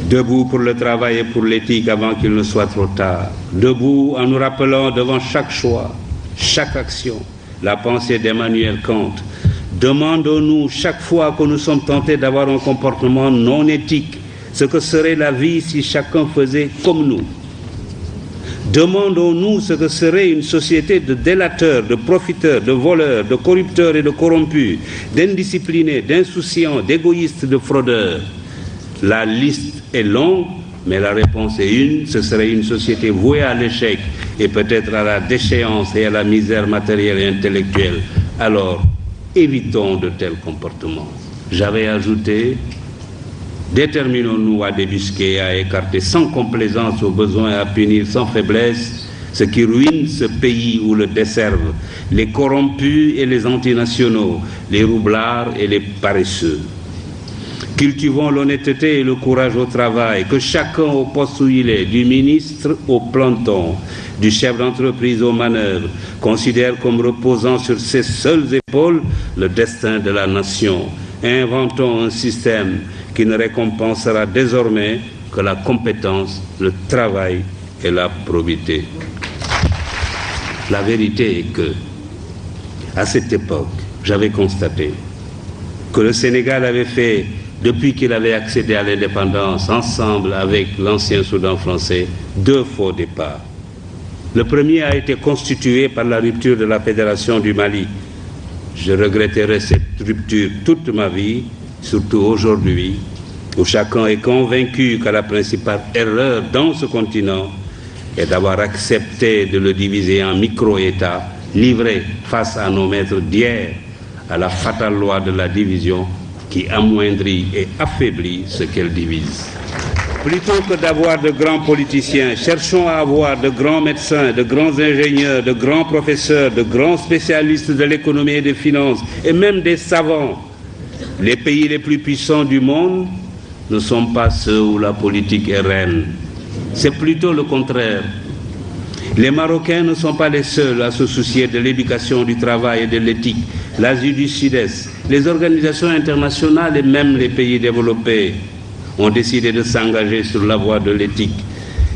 Debout pour le travail et pour l'éthique avant qu'il ne soit trop tard. Debout en nous rappelant devant chaque choix, chaque action, la pensée d'Emmanuel Kant. Demandons-nous chaque fois que nous sommes tentés d'avoir un comportement non éthique, ce que serait la vie si chacun faisait comme nous. Demandons-nous ce que serait une société de délateurs, de profiteurs, de voleurs, de corrupteurs et de corrompus, d'indisciplinés, d'insouciants, d'égoïstes, de fraudeurs. La liste est longue, mais la réponse est une, ce serait une société vouée à l'échec et peut-être à la déchéance et à la misère matérielle et intellectuelle. Alors, évitons de tels comportements. J'avais ajouté, déterminons-nous à débusquer, à écarter sans complaisance au besoin, à punir sans faiblesse ce qui ruine ce pays ou le desservent, les corrompus et les antinationaux, les roublards et les paresseux. Cultivons l'honnêteté et le courage au travail, que chacun au poste où il est, du ministre au planton, du chef d'entreprise aux manœuvres, considère comme reposant sur ses seules épaules le destin de la nation. Inventons un système qui ne récompensera désormais que la compétence, le travail et la probité. La vérité est que, à cette époque, j'avais constaté que le Sénégal avait fait, depuis qu'il avait accédé à l'indépendance, ensemble avec l'ancien Soudan français, 2 faux départs. Le premier a été constitué par la rupture de la Fédération du Mali. Je regretterai cette rupture toute ma vie, surtout aujourd'hui, où chacun est convaincu que la principale erreur dans ce continent est d'avoir accepté de le diviser en micro-États, livrés face à nos maîtres d'hier, à la fatale loi de la division qui amoindrit et affaiblit ce qu'elle divise. Plutôt que d'avoir de grands politiciens, cherchons à avoir de grands médecins, de grands ingénieurs, de grands professeurs, de grands spécialistes de l'économie et des finances, et même des savants. Les pays les plus puissants du monde ne sont pas ceux où la politique est reine. C'est plutôt le contraire. Les Marocains ne sont pas les seuls à se soucier de l'éducation, du travail et de l'éthique. L'Asie du Sud-Est, les organisations internationales et même les pays développés ont décidé de s'engager sur la voie de l'éthique.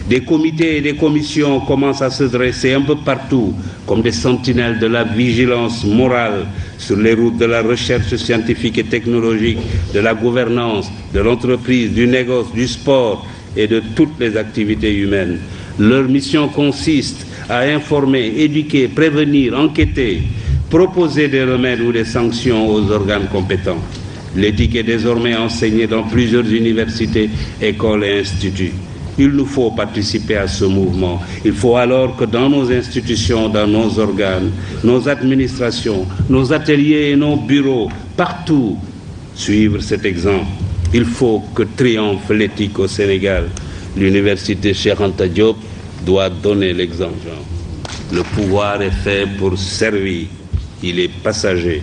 Des comités et des commissions commencent à se dresser un peu partout comme des sentinelles de la vigilance morale sur les routes de la recherche scientifique et technologique, de la gouvernance, de l'entreprise, du négoce, du sport et de toutes les activités humaines. Leur mission consiste à informer, éduquer, prévenir, enquêter, proposer des remèdes ou des sanctions aux organes compétents. L'éthique est désormais enseignée dans plusieurs universités, écoles et instituts. Il nous faut participer à ce mouvement. Il faut alors que dans nos institutions, dans nos organes, nos administrations, nos ateliers et nos bureaux, partout, suivre cet exemple. Il faut que triomphe l'éthique au Sénégal. L'université Cheikh Anta Diop doit donner l'exemple. Le pouvoir est fait pour servir. Il est passager.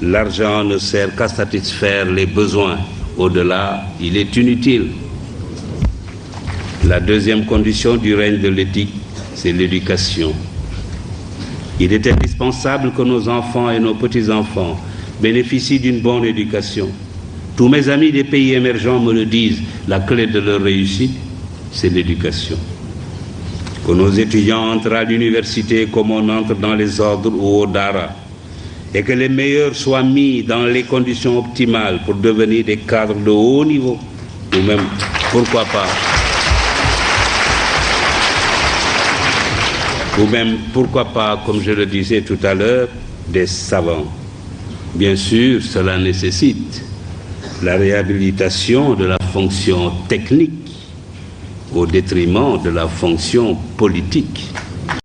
L'argent ne sert qu'à satisfaire les besoins. Au-delà, il est inutile. La deuxième condition du règne de l'éthique, c'est l'éducation. Il est indispensable que nos enfants et nos petits-enfants bénéficient d'une bonne éducation. Tous mes amis des pays émergents me le disent, la clé de leur réussite, c'est l'éducation. Que nos étudiants entrent à l'université comme on entre dans les ordres ou au Dara, et que les meilleurs soient mis dans les conditions optimales pour devenir des cadres de haut niveau, ou même, pourquoi pas, comme je le disais tout à l'heure, des savants. Bien sûr, cela nécessite la réhabilitation de la fonction technique au détriment de la fonction politique.